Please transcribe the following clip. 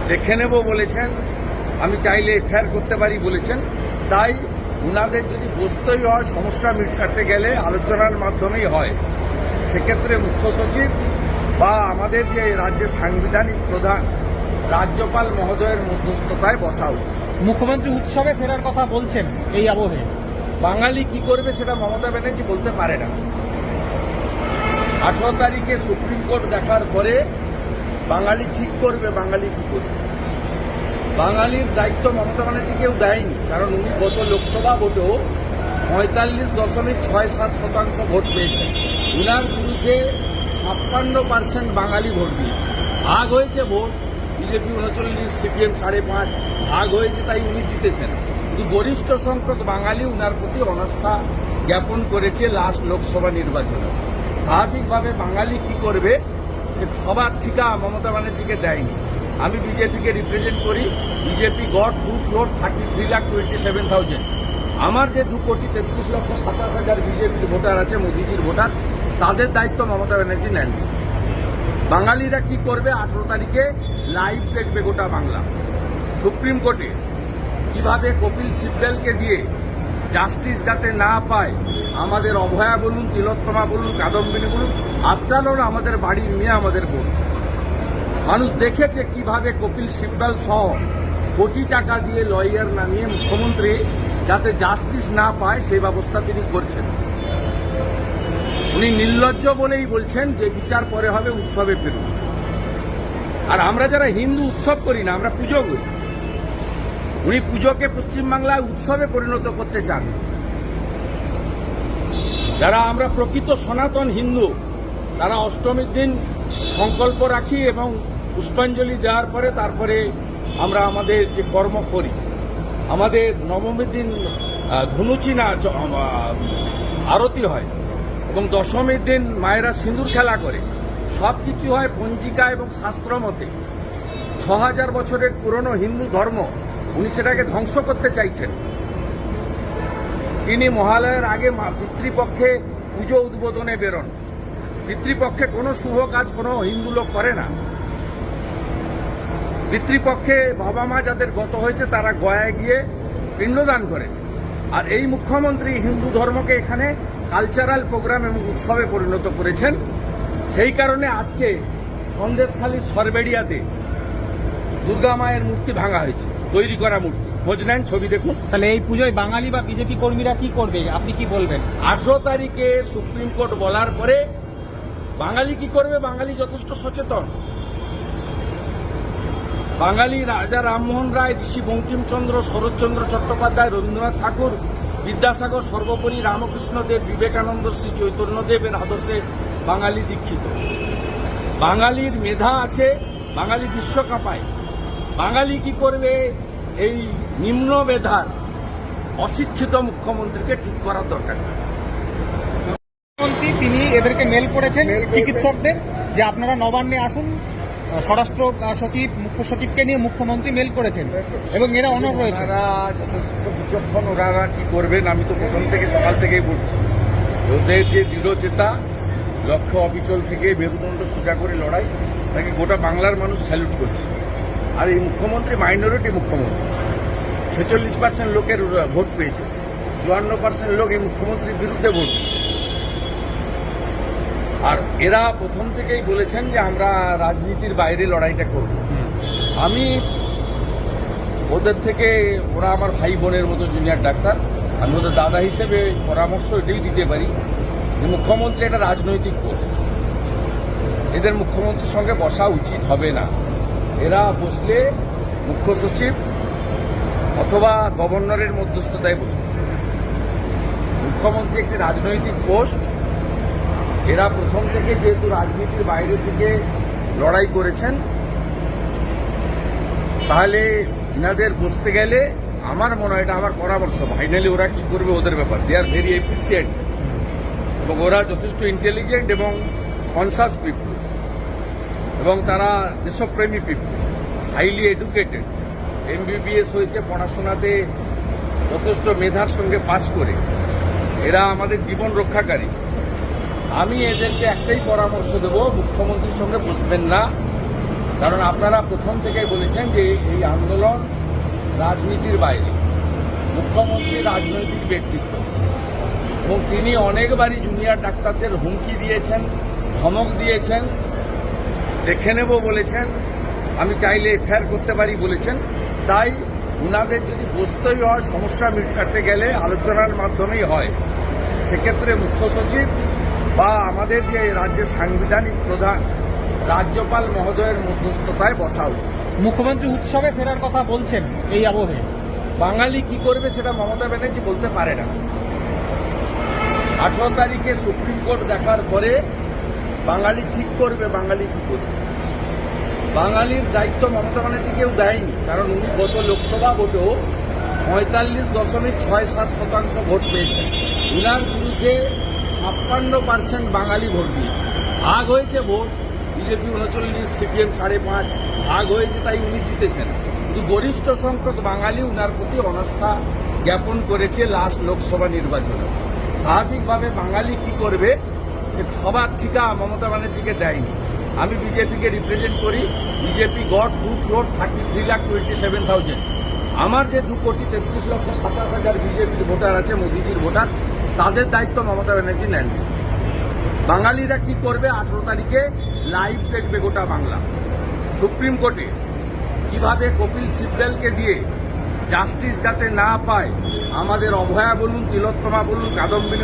দেখে নেব বলেছেন, আমি চাইলে এফআইআর করতে পারি বলেছেন। তাই উনাদের যদি বসতেই হয়, সমস্যা মেটাতে গেলে আলোচনার মাধ্যমেই হয়, সেক্ষেত্রে মুখ্য সচিব বা আমাদের যে রাজ্যের সাংবিধানিক প্রধান রাজ্যপাল মহোদয়ের মধ্যস্থতায় বসা উচিত। মুখ্যমন্ত্রী উৎসবে ফেরার কথা বলছেন এই আবহে। বাঙালি কি করবে সেটা মমতা ব্যানার্জি বলতে পারে না। 18 তারিখে সুপ্রিম কোর্ট দেখার পরে বাঙালি ঠিক করবে বাঙালি কি করবে। বাঙালির দায়িত্ব মমতা ব্যানার্জি কেউ দেয়নি, কারণ উনি গত লোকসভা ভোটেও 45.67% ভোট পেয়েছেন। উনার বিরুদ্ধে 56% বাঙালি ভোট দিয়েছে। ভাগ হয়েছে ভোট, বিজেপি 39, সিপিএম 5.5 ভাগ হয়েছে, তাই উনি জিতেছেন। কিন্তু গরিষ্ঠ সংখ্যক বাঙালি উনার প্রতি অনাস্থা জ্ঞাপন করেছে লাস্ট লোকসভা নির্বাচনে। স্বাভাবিকভাবে বাঙালি কি করবে সে সবার ঠিকা মমতা ব্যানার্জিকে দেয়নি। আমি বিজেপিকে রিপ্রেজেন্ট করি। BJP goat 2,33,27,000। আমার যে 2,33,27,000 বিজেপির ভোটার আছে, মোদিজির ভোটার, তাদের দায়িত্ব মমতা ব্যানার্জি নেননি। বাঙালিরা কি করবে 18 তারিখে লাইভ দেখবে গোটা বাংলা। সুপ্রিম কোর্টে কিভাবে কপিল সিব্বলকে দিয়ে জাস্টিস যাতে না পায়, আমাদের অভয়া বলুন, তিলোত্তমা বলুন, কাদম্বিনী বলুন, আফটার অল আমাদের বাড়ির মেয়ে, আমাদের বোন। মানুষ দেখেছে কিভাবে কপিল সিব্বল সহ কোটি টাকা দিয়ে লয়ার নামিয়ে মুখ্যমন্ত্রী যাতে জাস্টিস না পায় সেই ব্যবস্থা তিনি করছেন। উনি নির্লজ্জ বলেই বলছেন যে বিচার পরে হবে, উৎসবে ফিরুন। আর আমরা যারা হিন্দু উৎসব করি না, আমরা পুজো করি। উনি পুজোকে পশ্চিমবাংলায় উৎসবে পরিণত করতে চান। যারা আমরা প্রকৃত সনাতন হিন্দু, তারা অষ্টমীর দিন সংকল্প রাখি এবং পুষ্পাঞ্জলি দেওয়ার পরে তারপরে আমরা আমাদের যে কর্ম করি। আমাদের নবমীর দিন ধনুচি না আরতি হয় এবং দশমীর দিন মায়েরা সিঁদুর খেলা করে। সব কিছু হয় পঞ্জিকা এবং শাস্ত্র মতে। 6000 বছরের পুরনো হিন্দু ধর্ম উনি সেটাকে ধ্বংস করতে চাইছেন। তিনি মহালয়ের আগে পিতৃপক্ষে পুজো উদ্বোধনে বেরোন। পিতৃপক্ষে কোনো শুভ কাজ কোনো হিন্দু লোক করে না। পিতৃপক্ষে বাবা মা যাদের গত হয়েছে তারা গয়ায় গিয়ে পিণ্ডদান করে। আর এই মুখ্যমন্ত্রী হিন্দু ধর্মকে এখানে কালচারাল প্রোগ্রাম এবং উৎসবে পরিণত করেছেন। সেই কারণে আজকে সন্দেশখালীর সরবেড়িয়াতে দুর্গা মায়ের মূর্তি ভাঙা হয়েছে, তৈরি করা মূর্তি। খোঁজ নেন, ছবি দেখুন। তাহলে এই পুজোয় বাঙালি বা বিজেপি কর্মীরা কি করবে, আপনি কি বলবেন? 18 তারিখে সুপ্রিম কোর্ট বলার পরে বাঙালি কি করবে, বাঙালি যথেষ্ট সচেতন। বাঙালি রাজা রামমোহন রায়, ঋষি বঙ্কিমচন্দ্র, শরৎচন্দ্র চট্টোপাধ্যায়, রবীন্দ্রনাথ ঠাকুর, বিদ্যাসাগর, সর্বোপরি রামকৃষ্ণ দেব, বিবেকানন্দ, শ্রী চৈতন্যদেবের আদর্শে বাঙালি দীক্ষিত। বাঙালির মেধা আছে, বাঙালি বিশ্ব কাঁপায়। বাঙালি কি করবে, এই নিম্ন মেধার অশিক্ষিত মুখ্যমন্ত্রীকে ঠিক করার দরকার। মুখ্যমন্ত্রী তিনি এদেরকে মেল করেছেন, চিকিৎসকদের, যে আপনারা নবান্নে আসুন। স্বরাষ্ট্র সচিব, মুখ্য সচিবকে নিয়ে মুখ্যমন্ত্রী মেল করেছেন এবং এরা অনড় রয়েছে। ওনারা যথেষ্ট বিচক্ষণ, ওনারা কি করবেন আমি তো প্রথম থেকে সকাল থেকেই বলছি। ওদের যে দৃঢ়চেতা, লক্ষ্য অবিচল থেকে মেরুদণ্ড সোজা করে লড়াই, তাকে গোটা বাংলার মানুষ স্যালুট করছে। আর এই মুখ্যমন্ত্রী মাইনরিটি মুখ্যমন্ত্রী, 46% লোকের ভোট পেয়েছে, 54% লোক এই মুখ্যমন্ত্রীর বিরুদ্ধে ভোট। আর এরা প্রথম থেকেই বলেছেন যে আমরা রাজনীতির বাইরে লড়াইটা করব। আমি ওদের থেকে, ওরা আমার ভাই বোনের মতো জুনিয়র ডাক্তার, আমি ওদের দাদা হিসেবে পরামর্শ এটাই দিতে পারি যে মুখ্যমন্ত্রী একটা রাজনৈতিক পোস্ট, এদের মুখ্যমন্ত্রীর সঙ্গে বসা উচিত হবে না। এরা বসলে মুখ্য সচিব অথবা গভর্নরের মধ্যস্থতায় বসুন। মুখ্যমন্ত্রী একটি রাজনৈতিক পোস্ট। এরা প্রথম থেকে যেহেতু রাজনীতির বাইরে থেকে লড়াই করেছেন, তাহলে এনাদের বসতে গেলে আমার মনে হয়, এটা আমার পরামর্শ, ফাইনালি ওরা কি করবে ওদের ব্যাপার। দে আর ভেরি এফিসিয়েন্ট এবং ওরা যথেষ্ট ইন্টেলিজেন্ট এবং কনসাস পিপল এবং তারা দেশপ্রেমী পিপল, হাইলি এডুকেটেড, MBBS হয়েছে, পড়াশোনাতে যথেষ্ট মেধার সঙ্গে পাস করে। এরা আমাদের জীবন রক্ষাকারী। আমি এদেরকে একটাই পরামর্শ দেব, মুখ্যমন্ত্রীর সঙ্গে বসবেন না। কারণ আপনারা প্রথম থেকেই বলেছেন যে এই আন্দোলন রাজনীতির বাইরে, মুখ্যমন্ত্রী রাজনৈতিক ব্যক্তিত্ব এবং তিনি অনেকবারই জুনিয়র ডাক্তারদের হুমকি দিয়েছেন, ধমক দিয়েছেন, দেখে নেব বলেছেন, আমি চাইলে এফআইআর করতে পারি বলেছেন। তাই উনাদের যদি বসতেই হয়, সমস্যা মেটাতে গেলে আলোচনার মাধ্যমেই হয়, সেক্ষেত্রে মুখ্য সচিব বা আমাদের যে রাজ্যের সাংবিধানিক প্রধান রাজ্যপাল মহোদয়ের মধ্যস্থতায় বসা উচিত। মুখ্যমন্ত্রী উৎসবে ফেরার কথা বলছেন এই আবহে। বাঙালি কি করবে সেটা মমতা ব্যানার্জি বলতে পারে না। 18 তারিখে সুপ্রিম কোর্ট দেখার পরে বাঙালি ঠিক করবে বাঙালি কি করবে। বাঙালির দায়িত্ব মমতা ব্যানার্জি কেউ দেয়নি, কারণ উনি গত লোকসভা ভোটেও 45.67% ভোট পেয়েছেন। উনার বিরুদ্ধে 56% বাঙালি ভোট দিয়েছে। ভাগ হয়েছে ভোট, বিজেপি 39, সিপিএম 5.5, ভাগ হয়েছে, তাই উনি জিতেছেন। কিন্তু গরিষ্ঠ সংখ্যক বাঙালি উনার প্রতি অনাস্থা জ্ঞাপন করেছে লাস্ট লোকসভা নির্বাচনে। স্বাভাবিকভাবে বাঙালি কি করবে সে সবার ঠিকা মমতা ব্যানার্জিকে দেয়নি। আমি বিজেপিকে রিপ্রেজেন্ট করি। BJP goat good vote 33,27,000। আমার যে 2,33,27,000 বিজেপির ভোটার আছে, মোদিজির ভোটার, তাদের দায়িত্ব মমতা ব্যানার্জি নেননি। বাঙালিরা কি করবে 18 তারিখে লাইভ দেখবে গোটা বাংলা। সুপ্রিম কোর্টে কিভাবে কপিল সিব্বলকে দিয়ে জাস্টিস যাতে না পায়, আমাদের অভয়া বলুন, তিলোত্তমা বলুন, কাদম্বিনী